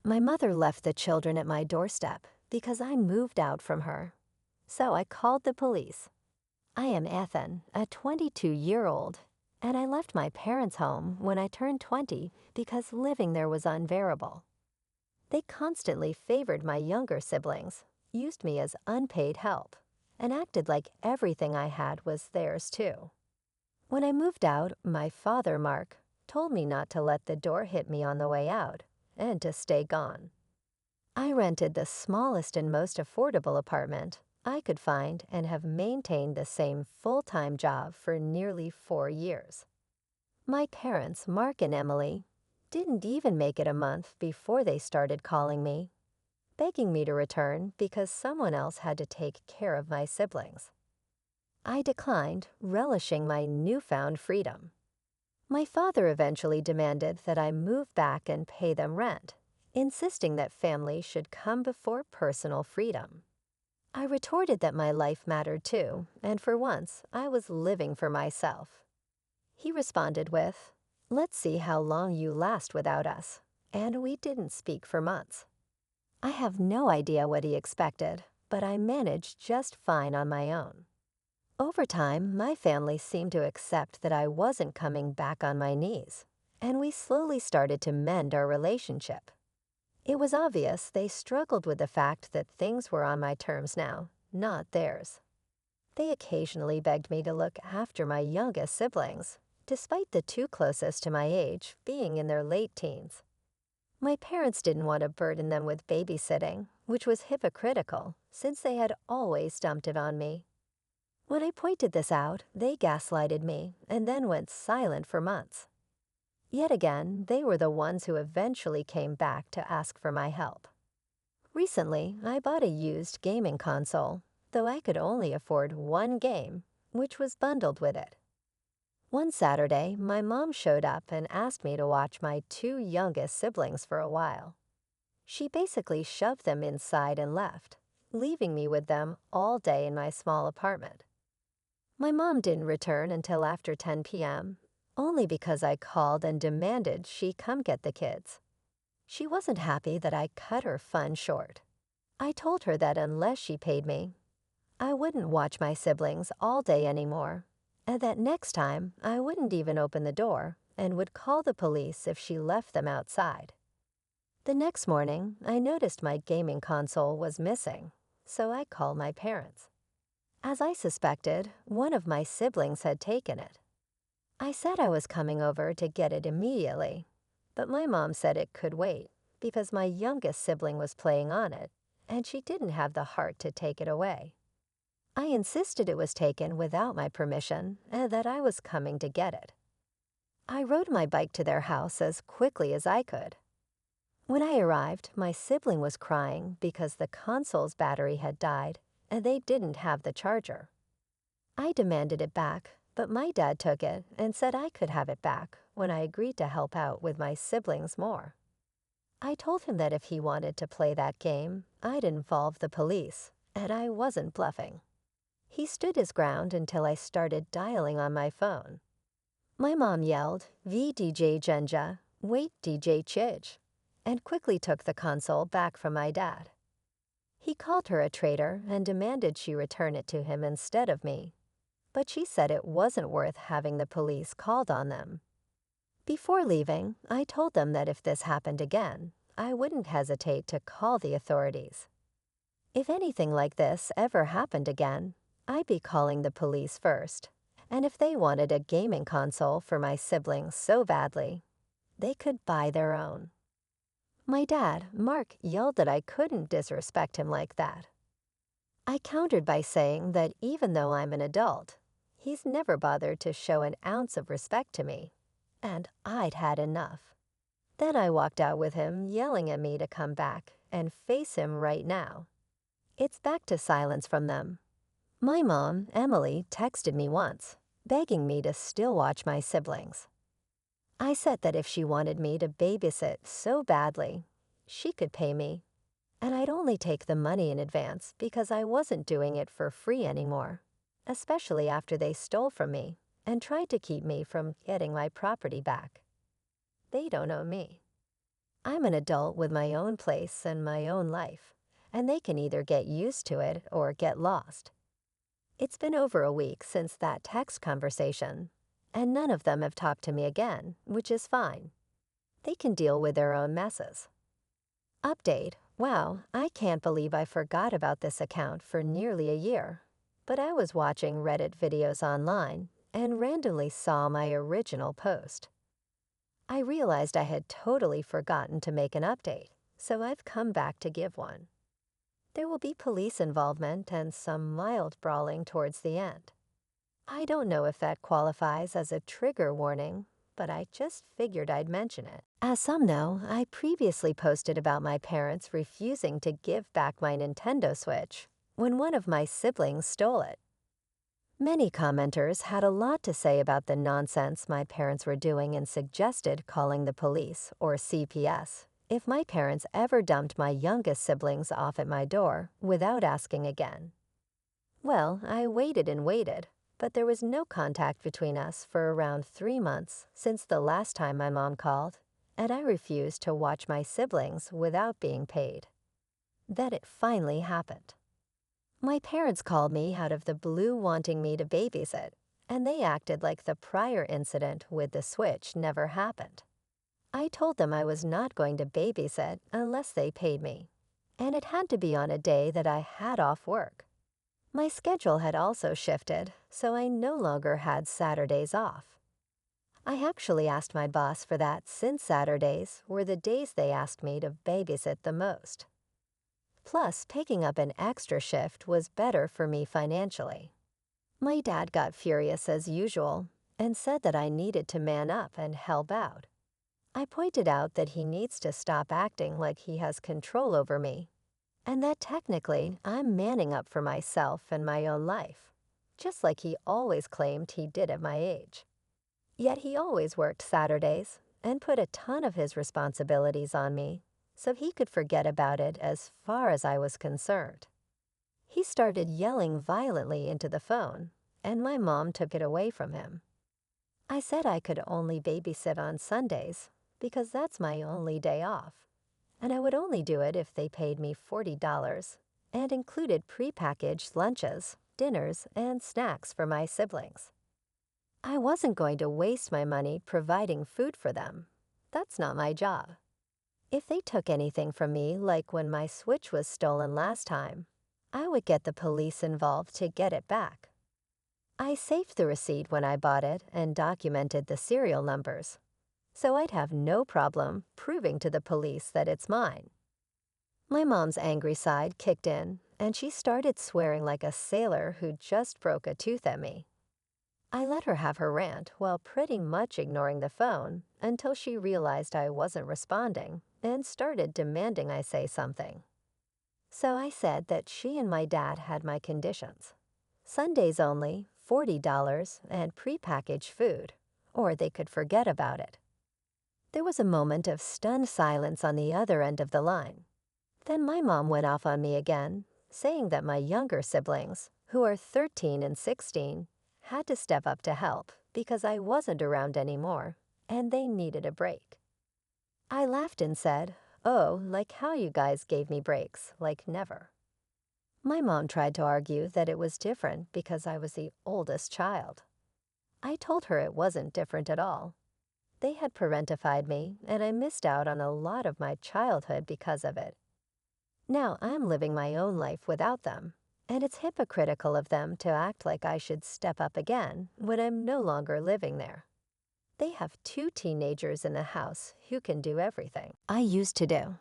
My mother left the children at my doorstep because I moved out from her. So I called the police. I am Ethan, a 22-year-old, and I left my parents' home when I turned 20 because living there was unbearable. They constantly favored my younger siblings, used me as unpaid help, and acted like everything I had was theirs too. When I moved out, my father, Mark, told me not to let the door hit me on the way out and to stay gone. I rented the smallest and most affordable apartment I could find and have maintained the same full-time job for nearly 4 years. My parents, Mark and Emily, didn't even make it a month before they started calling me, begging me to return because someone else had to take care of my siblings. I declined, relishing my newfound freedom. My father eventually demanded that I move back and pay them rent, insisting that family should come before personal freedom. I retorted that my life mattered too, and for once, I was living for myself. He responded with, "Let's see how long you last without us," and we didn't speak for months. I have no idea what he expected, but I managed just fine on my own. Over time, my family seemed to accept that I wasn't coming back on my knees, and we slowly started to mend our relationship. It was obvious they struggled with the fact that things were on my terms now, not theirs. They occasionally begged me to look after my youngest siblings, despite the two closest to my age being in their late teens. My parents didn't want to burden them with babysitting, which was hypocritical since they had always dumped it on me. When I pointed this out, they gaslighted me and then went silent for months. Yet again, they were the ones who eventually came back to ask for my help. Recently, I bought a used gaming console, though I could only afford one game, which was bundled with it. One Saturday, my mom showed up and asked me to watch my two youngest siblings for a while. She basically shoved them inside and left, leaving me with them all day in my small apartment. My mom didn't return until after 10 p.m., only because I called and demanded she come get the kids. She wasn't happy that I cut her fun short. I told her that unless she paid me, I wouldn't watch my siblings all day anymore, and that next time I wouldn't even open the door and would call the police if she left them outside. The next morning, I noticed my gaming console was missing, so I called my parents. As I suspected, one of my siblings had taken it. I said I was coming over to get it immediately, but my mom said it could wait because my youngest sibling was playing on it, and she didn't have the heart to take it away. I insisted it was taken without my permission and that I was coming to get it. I rode my bike to their house as quickly as I could. When I arrived, my sibling was crying because the console's battery had died and they didn't have the charger. I demanded it back, but my dad took it and said I could have it back when I agreed to help out with my siblings more. I told him that if he wanted to play that game, I'd involve the police, and I wasn't bluffing. He stood his ground until I started dialing on my phone. My mom yelled, "V DJ Genja, wait DJ Chij," and quickly took the console back from my dad. He called her a traitor and demanded she return it to him instead of me, but she said it wasn't worth having the police called on them. Before leaving, I told them that if this happened again, I wouldn't hesitate to call the authorities. If anything like this ever happened again, I'd be calling the police first, and if they wanted a gaming console for my siblings so badly, they could buy their own. My dad, Mark, yelled that I couldn't disrespect him like that. I countered by saying that even though I'm an adult, he's never bothered to show an ounce of respect to me, and I'd had enough. Then I walked out with him yelling at me to come back and face him right now. It's back to silence from them. My mom, Emily, texted me once, begging me to still watch my siblings. I said that if she wanted me to babysit so badly, she could pay me, and I'd only take the money in advance because I wasn't doing it for free anymore, especially after they stole from me and tried to keep me from getting my property back. They don't owe me. I'm an adult with my own place and my own life, and they can either get used to it or get lost. It's been over a week since that text conversation, and none of them have talked to me again, which is fine. They can deal with their own messes. Update: wow, I can't believe I forgot about this account for nearly a year. But I was watching Reddit videos online and randomly saw my original post. I realized I had totally forgotten to make an update, so I've come back to give one. There will be police involvement and some mild brawling towards the end. I don't know if that qualifies as a trigger warning, but I just figured I'd mention it. As some know, I previously posted about my parents refusing to give back my Nintendo Switch when one of my siblings stole it. Many commenters had a lot to say about the nonsense my parents were doing and suggested calling the police or CPS if my parents ever dumped my youngest siblings off at my door without asking again. Well, I waited and waited, but there was no contact between us for around 3 months since the last time my mom called, and I refused to watch my siblings without being paid. Then it finally happened. My parents called me out of the blue wanting me to babysit, and they acted like the prior incident with the Switch never happened. I told them I was not going to babysit unless they paid me, and it had to be on a day that I had off work. My schedule had also shifted, so I no longer had Saturdays off. I actually asked my boss for that since Saturdays were the days they asked me to babysit the most. Plus, picking up an extra shift was better for me financially. My dad got furious as usual and said that I needed to man up and help out. I pointed out that he needs to stop acting like he has control over me, and that technically I'm manning up for myself and my own life, just like he always claimed he did at my age. Yet he always worked Saturdays and put a ton of his responsibilities on me, so he could forget about it as far as I was concerned. He started yelling violently into the phone, and my mom took it away from him. I said I could only babysit on Sundays because that's my only day off, and I would only do it if they paid me $40 and included prepackaged lunches, dinners, and snacks for my siblings. I wasn't going to waste my money providing food for them. That's not my job. If they took anything from me, like when my Switch was stolen last time, I would get the police involved to get it back. I saved the receipt when I bought it and documented the serial numbers, so I'd have no problem proving to the police that it's mine. My mom's angry side kicked in, and she started swearing like a sailor who just broke a tooth at me. I let her have her rant while pretty much ignoring the phone until she realized I wasn't responding and started demanding I say something. So I said that she and my dad had my conditions: Sundays only, $40, and prepackaged food, or they could forget about it. There was a moment of stunned silence on the other end of the line. Then my mom went off on me again, saying that my younger siblings, who are 13 and 16, had to step up to help because I wasn't around anymore, and they needed a break. I laughed and said, "Oh, like how you guys gave me breaks, like never." My mom tried to argue that it was different because I was the oldest child. I told her it wasn't different at all. They had parentified me, and I missed out on a lot of my childhood because of it. Now I'm living my own life without them, and it's hypocritical of them to act like I should step up again when I'm no longer living there. They have 2 teenagers in the house who can do everything I used to do.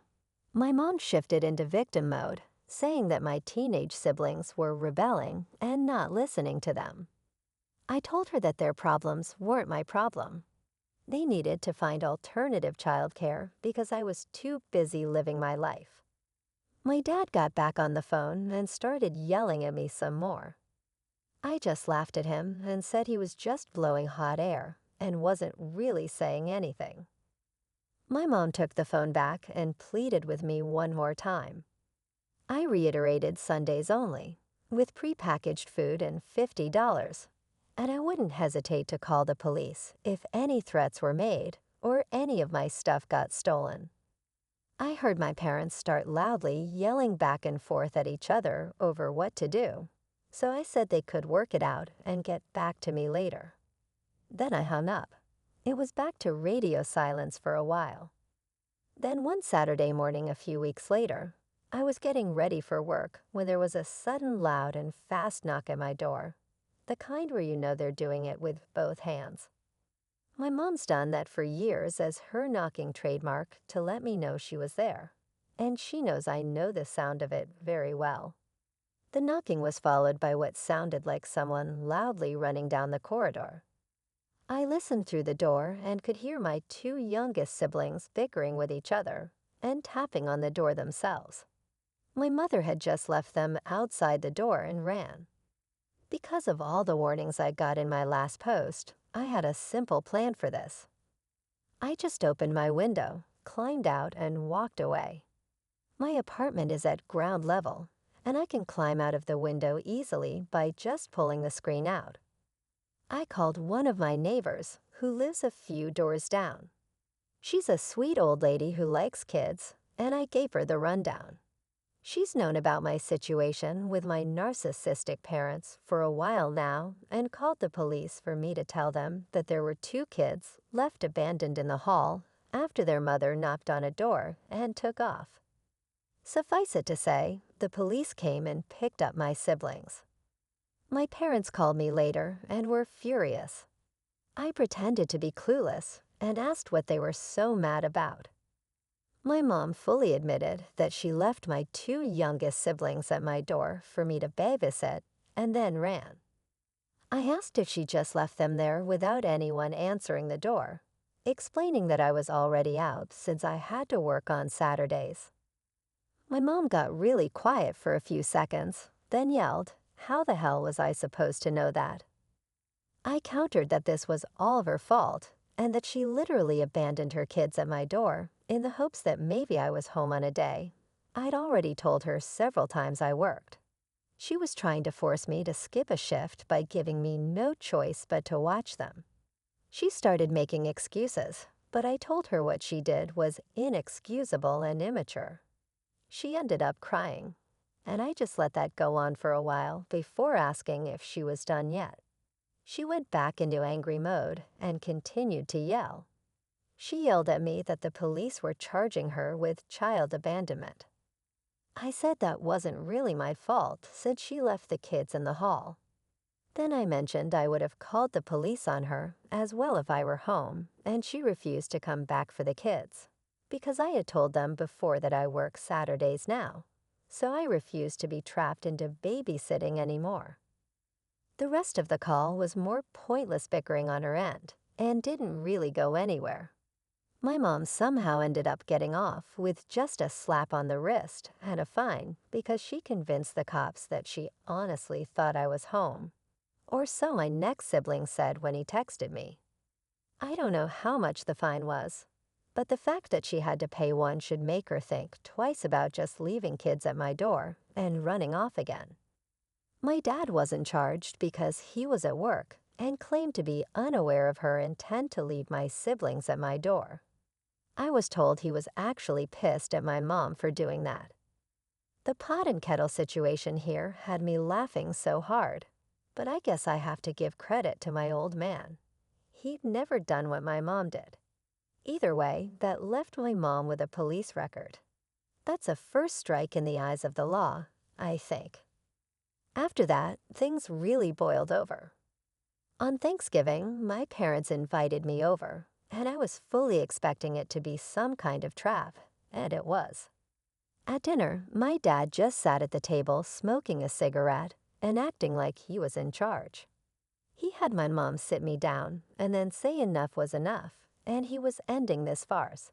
My mom shifted into victim mode, saying that my teenage siblings were rebelling and not listening to them. I told her that their problems weren't my problem. They needed to find alternative childcare because I was too busy living my life. My dad got back on the phone and started yelling at me some more. I just laughed at him and said he was just blowing hot air and wasn't really saying anything. My mom took the phone back and pleaded with me one more time. I reiterated Sundays only, with prepackaged food and $50, and I wouldn't hesitate to call the police if any threats were made or any of my stuff got stolen. I heard my parents start loudly yelling back and forth at each other over what to do, so I said they could work it out and get back to me later. Then I hung up. It was back to radio silence for a while. Then one Saturday morning a few weeks later, I was getting ready for work when there was a sudden loud and fast knock at my door, the kind where you know they're doing it with both hands. My mom's done that for years as her knocking trademark to let me know she was there, and she knows I know the sound of it very well. The knocking was followed by what sounded like someone loudly running down the corridor. I listened through the door and could hear my two youngest siblings bickering with each other and tapping on the door themselves. My mother had just left them outside the door and ran. Because of all the warnings I got in my last post, I had a simple plan for this. I just opened my window, climbed out, and walked away. My apartment is at ground level, and I can climb out of the window easily by just pulling the screen out. I called one of my neighbors, who lives a few doors down. She's a sweet old lady who likes kids, and I gave her the rundown. She's known about my situation with my narcissistic parents for a while now and called the police for me to tell them that there were two kids left abandoned in the hall after their mother knocked on a door and took off. Suffice it to say, the police came and picked up my siblings. My parents called me later and were furious. I pretended to be clueless and asked what they were so mad about. My mom fully admitted that she left my two youngest siblings at my door for me to babysit and then ran. I asked if she just left them there without anyone answering the door, explaining that I was already out since I had to work on Saturdays. My mom got really quiet for a few seconds, then yelled, "How the hell was I supposed to know that?" I countered that this was all her fault and that she literally abandoned her kids at my door in the hopes that maybe I was home on a day. I'd already told her several times I worked. She was trying to force me to skip a shift by giving me no choice but to watch them. She started making excuses, but I told her what she did was inexcusable and immature. She ended up crying, and I just let that go on for a while before asking if she was done yet. She went back into angry mode and continued to yell. She yelled at me that the police were charging her with child abandonment. I said that wasn't really my fault since she left the kids in the hall. Then I mentioned I would have called the police on her as well if I were home, and she refused to come back for the kids, because I had told them before that I work Saturdays now, so I refused to be trapped into babysitting anymore. The rest of the call was more pointless bickering on her end and didn't really go anywhere. My mom somehow ended up getting off with just a slap on the wrist and a fine because she convinced the cops that she honestly thought I was home. Or so my next sibling said when he texted me. I don't know how much the fine was, but the fact that she had to pay one should make her think twice about just leaving kids at my door and running off again. My dad wasn't charged because he was at work and claimed to be unaware of her intent to leave my siblings at my door. I was told he was actually pissed at my mom for doing that. The pot and kettle situation here had me laughing so hard, but I guess I have to give credit to my old man. He'd never done what my mom did. Either way, that left my mom with a police record. That's a first strike in the eyes of the law, I think. After that, things really boiled over. On Thanksgiving, my parents invited me over, and I was fully expecting it to be some kind of trap, and it was. At dinner, my dad just sat at the table smoking a cigarette and acting like he was in charge. He had my mom sit me down and then say enough was enough, and he was ending this farce.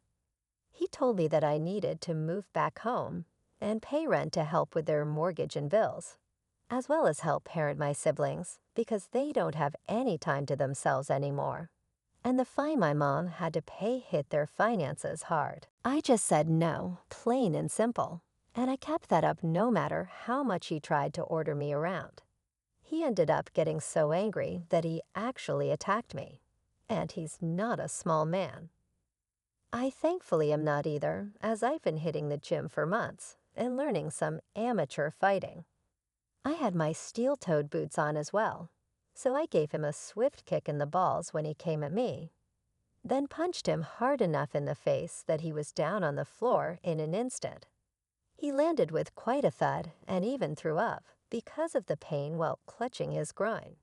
He told me that I needed to move back home and pay rent to help with their mortgage and bills, as well as help parent my siblings because they don't have any time to themselves anymore. And the fine my mom had to pay hit their finances hard. I just said no, plain and simple, and I kept that up no matter how much he tried to order me around. He ended up getting so angry that he actually attacked me, and he's not a small man. I thankfully am not either, as I've been hitting the gym for months and learning some amateur fighting. I had my steel-toed boots on as well, so I gave him a swift kick in the balls when he came at me, then punched him hard enough in the face that he was down on the floor in an instant. He landed with quite a thud and even threw up because of the pain while clutching his groin.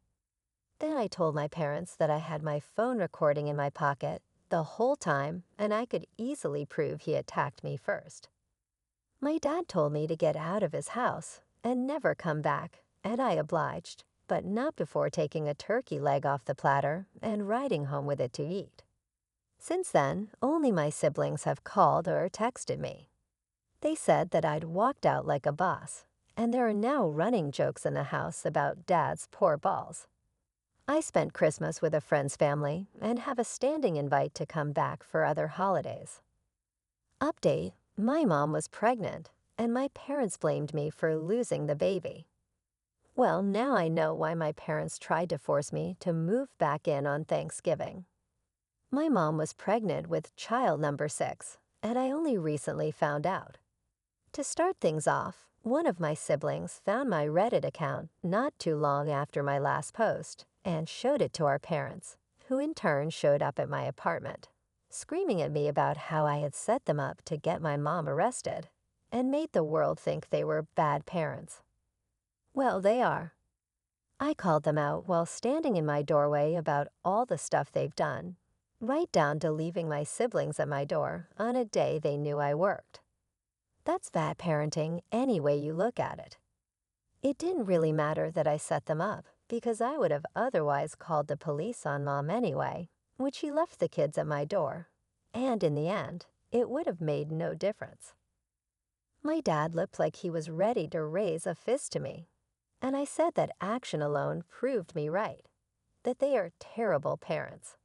Then I told my parents that I had my phone recording in my pocket the whole time and I could easily prove he attacked me first. My dad told me to get out of his house and never come back, and I obliged, but not before taking a turkey leg off the platter and riding home with it to eat. Since then, only my siblings have called or texted me. They said that I'd walked out like a boss, and there are now running jokes in the house about Dad's poor balls. I spent Christmas with a friend's family and have a standing invite to come back for other holidays. Update: my mom was pregnant, and my parents blamed me for losing the baby. Well, now I know why my parents tried to force me to move back in on Thanksgiving. My mom was pregnant with child number 6, and I only recently found out. To start things off, one of my siblings found my Reddit account not too long after my last post and showed it to our parents, who in turn showed up at my apartment, screaming at me about how I had set them up to get my mom arrested and made the world think they were bad parents. Well, they are. I called them out while standing in my doorway about all the stuff they've done, right down to leaving my siblings at my door on a day they knew I worked. That's bad parenting any way you look at it. It didn't really matter that I set them up, because I would have otherwise called the police on Mom anyway, which he left the kids at my door, and in the end, it would have made no difference. My dad looked like he was ready to raise a fist to me, and I said that action alone proved me right, that they are terrible parents.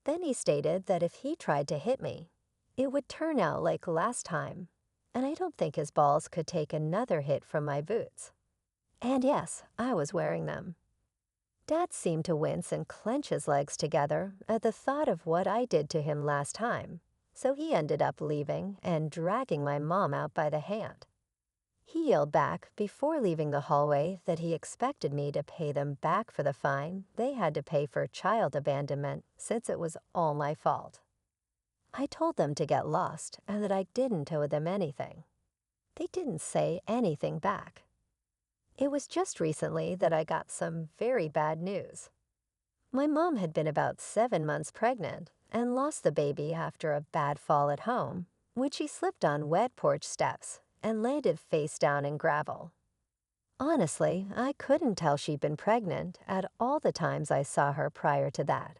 Then he stated that if he tried to hit me, it would turn out like last time, and I don't think his balls could take another hit from my boots. And yes, I was wearing them. Dad seemed to wince and clench his legs together at the thought of what I did to him last time, so he ended up leaving and dragging my mom out by the hand. He yelled back before leaving the hallway that he expected me to pay them back for the fine they had to pay for child abandonment since it was all my fault. I told them to get lost and that I didn't owe them anything. They didn't say anything back. It was just recently that I got some very bad news. My mom had been about 7 months pregnant and lost the baby after a bad fall at home, which she slipped on wet porch steps and landed face down in gravel. Honestly, I couldn't tell she'd been pregnant at all the times I saw her prior to that.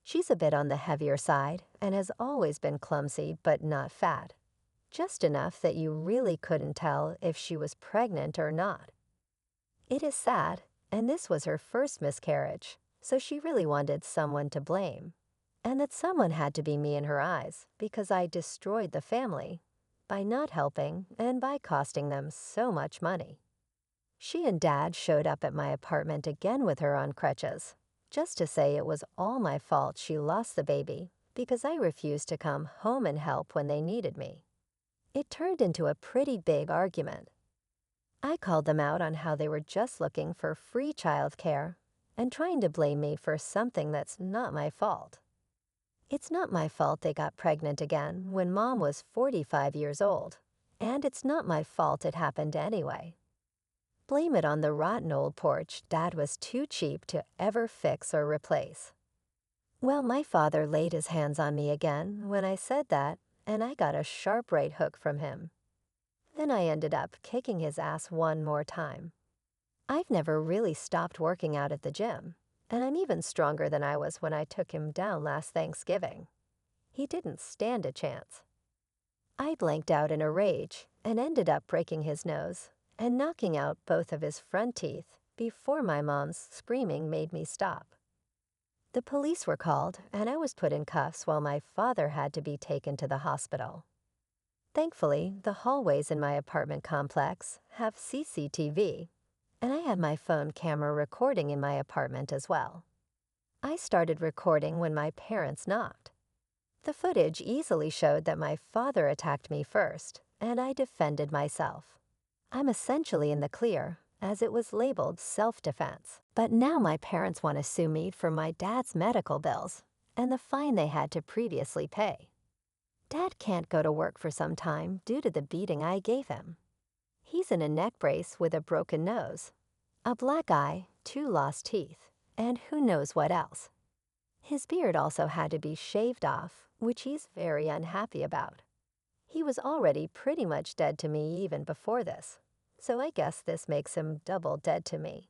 She's a bit on the heavier side and has always been clumsy but not fat, just enough that you really couldn't tell if she was pregnant or not. It is sad, and this was her first miscarriage, so she really wanted someone to blame, and that someone had to be me in her eyes because I destroyed the family by not helping and by costing them so much money. She and Dad showed up at my apartment again with her on crutches, just to say it was all my fault she lost the baby because I refused to come home and help when they needed me. It turned into a pretty big argument. I called them out on how they were just looking for free childcare and trying to blame me for something that's not my fault. It's not my fault they got pregnant again when Mom was 45 years old, and it's not my fault it happened anyway. Blame it on the rotten old porch Dad was too cheap to ever fix or replace. Well, my father laid his hands on me again when I said that, and I got a sharp right hook from him. Then I ended up kicking his ass one more time. I've never really stopped working out at the gym, and I'm even stronger than I was when I took him down last Thanksgiving. He didn't stand a chance. I blanked out in a rage and ended up breaking his nose and knocking out both of his front teeth before my mom's screaming made me stop. The police were called, and I was put in cuffs while my father had to be taken to the hospital. Thankfully, the hallways in my apartment complex have CCTV, and I had my phone camera recording in my apartment as well. I started recording when my parents knocked. The footage easily showed that my father attacked me first, and I defended myself. I'm essentially in the clear, as it was labeled self-defense. But now my parents want to sue me for my dad's medical bills and the fine they had to previously pay. Dad can't go to work for some time due to the beating I gave him. He's in a neck brace with a broken nose, a black eye, 2 lost teeth, and who knows what else. His beard also had to be shaved off, which he's very unhappy about. He was already pretty much dead to me even before this, so I guess this makes him double dead to me.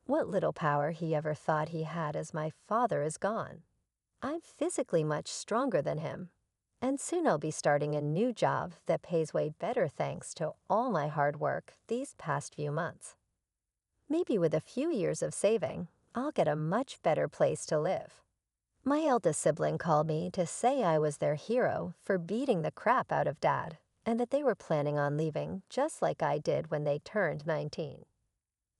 What little power he ever thought he had as my father is gone. I'm physically much stronger than him, and soon I'll be starting a new job that pays way better thanks to all my hard work these past few months. Maybe with a few years of saving, I'll get a much better place to live. My eldest sibling called me to say I was their hero for beating the crap out of Dad, and that they were planning on leaving just like I did when they turned 19.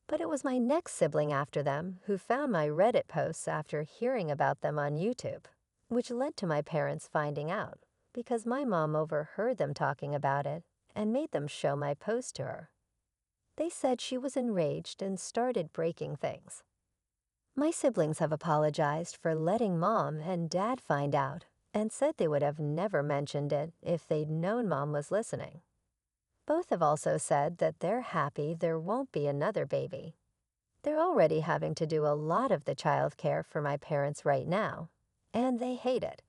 But it was my next sibling after them who found my Reddit posts after hearing about them on YouTube, which led to my parents finding out, because my mom overheard them talking about it and made them show my post to her. They said she was enraged and started breaking things. My siblings have apologized for letting Mom and Dad find out and said they would have never mentioned it if they'd known Mom was listening. Both have also said that they're happy there won't be another baby. They're already having to do a lot of the child care for my parents right now, and they hate it.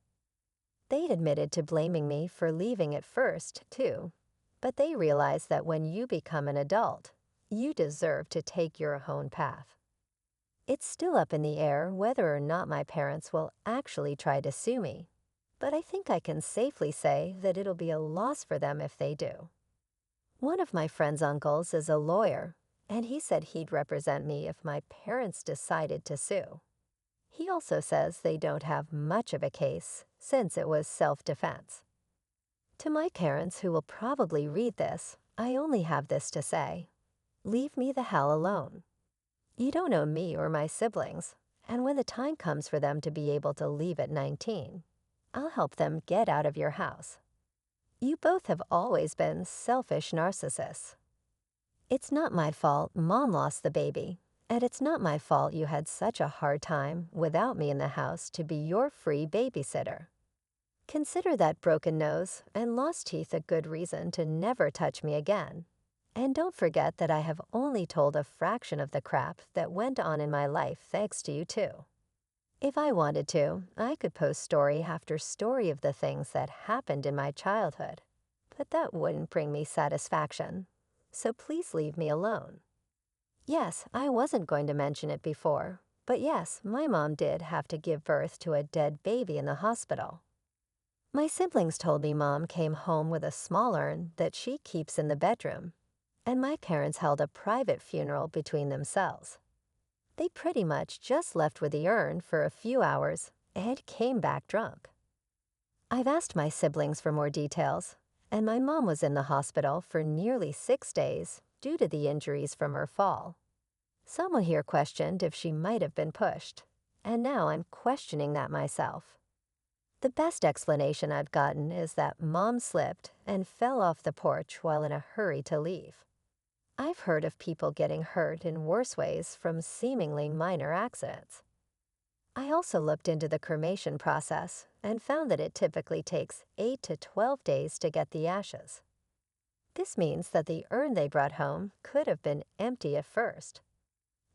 They'd admitted to blaming me for leaving at first, too, but they realize that when you become an adult, you deserve to take your own path. It's still up in the air whether or not my parents will actually try to sue me, but I think I can safely say that it'll be a loss for them if they do. One of my friend's uncles is a lawyer, and he said he'd represent me if my parents decided to sue. He also says they don't have much of a case since it was self-defense. To my parents who will probably read this, I only have this to say: leave me the hell alone. You don't know me or my siblings, and when the time comes for them to be able to leave at 19, I'll help them get out of your house. You both have always been selfish narcissists. It's not my fault Mom lost the baby, and it's not my fault you had such a hard time without me in the house to be your free babysitter. Consider that broken nose and lost teeth a good reason to never touch me again. And don't forget that I have only told a fraction of the crap that went on in my life thanks to you too. If I wanted to, I could post story after story of the things that happened in my childhood, but that wouldn't bring me satisfaction, so please leave me alone. Yes, I wasn't going to mention it before, but yes, my mom did have to give birth to a dead baby in the hospital. My siblings told me Mom came home with a small urn that she keeps in the bedroom, and my parents held a private funeral between themselves. They pretty much just left with the urn for a few hours and came back drunk. I've asked my siblings for more details, and my mom was in the hospital for nearly 6 days due to the injuries from her fall. Someone here questioned if she might have been pushed, and now I'm questioning that myself. The best explanation I've gotten is that Mom slipped and fell off the porch while in a hurry to leave. I've heard of people getting hurt in worse ways from seemingly minor accidents. I also looked into the cremation process and found that it typically takes 8 to 12 days to get the ashes. This means that the urn they brought home could have been empty at first.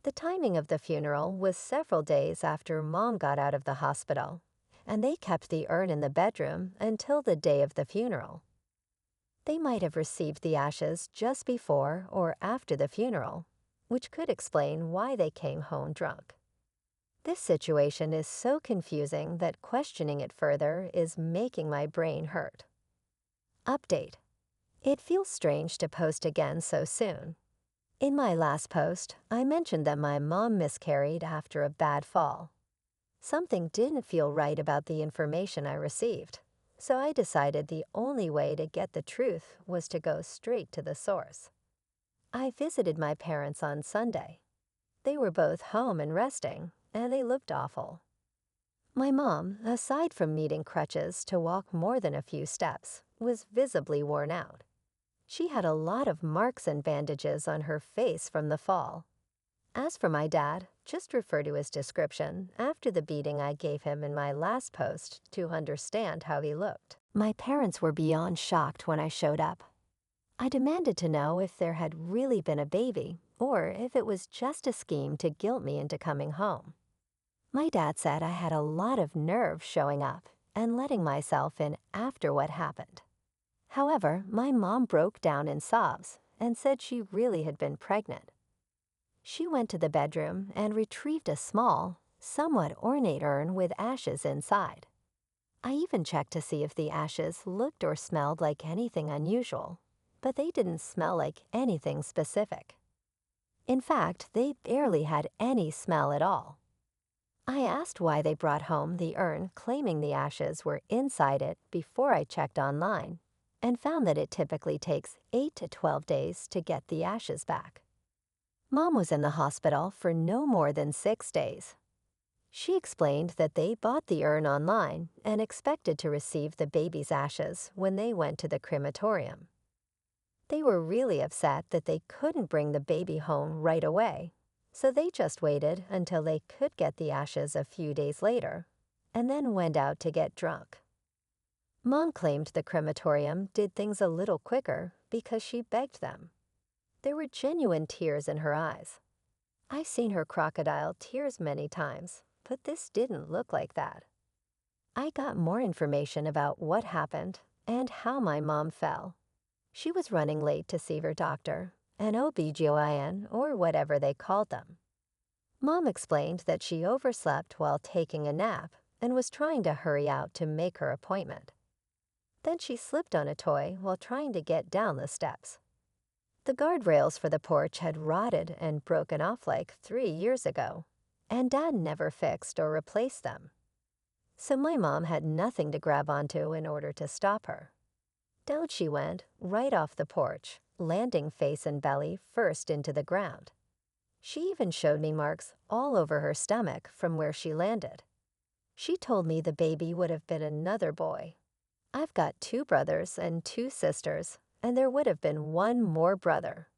The timing of the funeral was several days after Mom got out of the hospital, and they kept the urn in the bedroom until the day of the funeral. They might have received the ashes just before or after the funeral, which could explain why they came home drunk. This situation is so confusing that questioning it further is making my brain hurt. Update. It feels strange to post again so soon. In my last post, I mentioned that my mom miscarried after a bad fall. Something didn't feel right about the information I received, so I decided the only way to get the truth was to go straight to the source. I visited my parents on Sunday. They were both home and resting, and they looked awful. My mom, aside from needing crutches to walk more than a few steps, was visibly worn out. She had a lot of marks and bandages on her face from the fall. As for my dad, just refer to his description after the beating I gave him in my last post to understand how he looked. My parents were beyond shocked when I showed up. I demanded to know if there had really been a baby or if it was just a scheme to guilt me into coming home. My dad said I had a lot of nerve showing up and letting myself in after what happened. However, my mom broke down in sobs and said she really had been pregnant. She went to the bedroom and retrieved a small, somewhat ornate urn with ashes inside. I even checked to see if the ashes looked or smelled like anything unusual, but they didn't smell like anything specific. In fact, they barely had any smell at all. I asked why they brought home the urn claiming the ashes were inside it before I checked online, and found that it typically takes 8 to 12 days to get the ashes back. Mom was in the hospital for no more than 6 days. She explained that they bought the urn online and expected to receive the baby's ashes when they went to the crematorium. They were really upset that they couldn't bring the baby home right away, so they just waited until they could get the ashes a few days later, and then went out to get drunk. Mom claimed the crematorium did things a little quicker because she begged them. There were genuine tears in her eyes. I've seen her crocodile tears many times, but this didn't look like that. I got more information about what happened and how my mom fell. She was running late to see her doctor, an OB/GYN or whatever they called them. Mom explained that she overslept while taking a nap and was trying to hurry out to make her appointment. Then she slipped on a toy while trying to get down the steps. The guardrails for the porch had rotted and broken off like 3 years ago, and Dad never fixed or replaced them. So my mom had nothing to grab onto in order to stop her. Down she went, right off the porch, landing face and belly first into the ground. She even showed me marks all over her stomach from where she landed. She told me the baby would have been another boy. I've got 2 brothers and 2 sisters, and there would have been 1 more brother.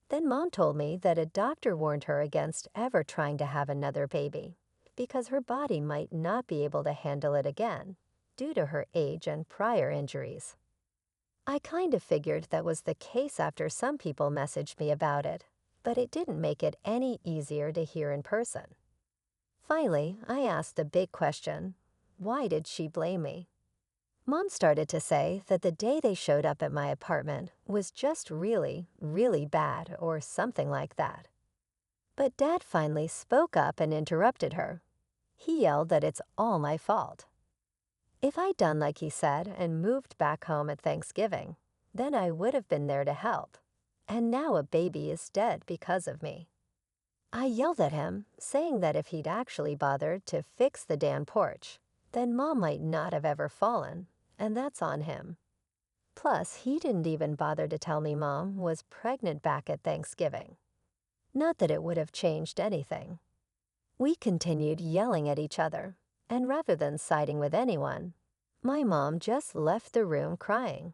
Then Mom told me that a doctor warned her against ever trying to have another baby because her body might not be able to handle it again due to her age and prior injuries. I kind of figured that was the case after some people messaged me about it, but it didn't make it any easier to hear in person. Finally, I asked the big question, why did she blame me? Mom started to say that the day they showed up at my apartment was just really, really bad or something like that. But Dad finally spoke up and interrupted her. He yelled that it's all my fault. If I'd done like he said and moved back home at Thanksgiving, then I would have been there to help. And now a baby is dead because of me. I yelled at him, saying that if he'd actually bothered to fix the damn porch, then Mom might not have ever fallen, and that's on him. Plus, he didn't even bother to tell me Mom was pregnant back at Thanksgiving. Not that it would have changed anything. We continued yelling at each other, and rather than siding with anyone, my mom just left the room crying.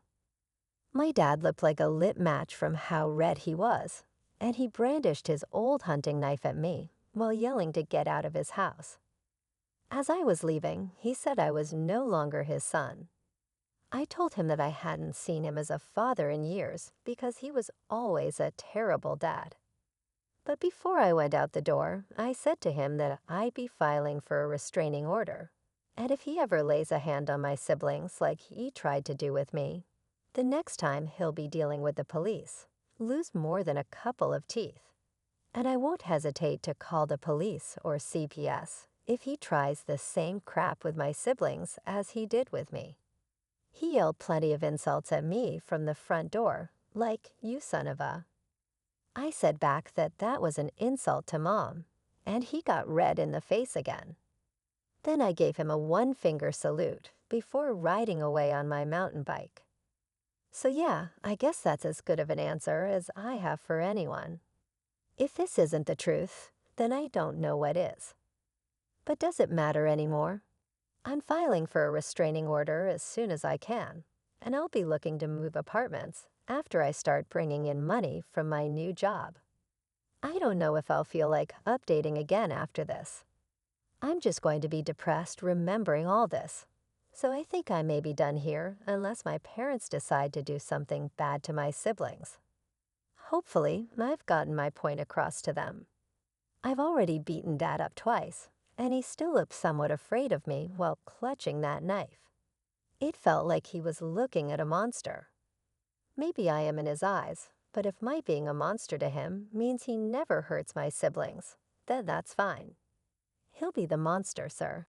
My dad looked like a lit match from how red he was, and he brandished his old hunting knife at me while yelling to get out of his house. As I was leaving, he said I was no longer his son. I told him that I hadn't seen him as a father in years because he was always a terrible dad. But before I went out the door, I said to him that I'd be filing for a restraining order, and if he ever lays a hand on my siblings like he tried to do with me, the next time he'll be dealing with the police, lose more than a couple of teeth. And I won't hesitate to call the police or CPS if he tries the same crap with my siblings as he did with me. He yelled plenty of insults at me from the front door, like, "You son of a." I said back that that was an insult to Mom, and he got red in the face again. Then I gave him a 1-finger salute before riding away on my mountain bike. So yeah, I guess that's as good of an answer as I have for anyone. If this isn't the truth, then I don't know what is. But does it matter anymore? I'm filing for a restraining order as soon as I can, and I'll be looking to move apartments after I start bringing in money from my new job. I don't know if I'll feel like updating again after this. I'm just going to be depressed remembering all this. So I think I may be done here unless my parents decide to do something bad to my siblings. Hopefully, I've gotten my point across to them. I've already beaten Dad up twice, and he still looked somewhat afraid of me while clutching that knife. It felt like he was looking at a monster. Maybe I am in his eyes, but if my being a monster to him means he never hurts my siblings, then that's fine. He'll be the monster, sir.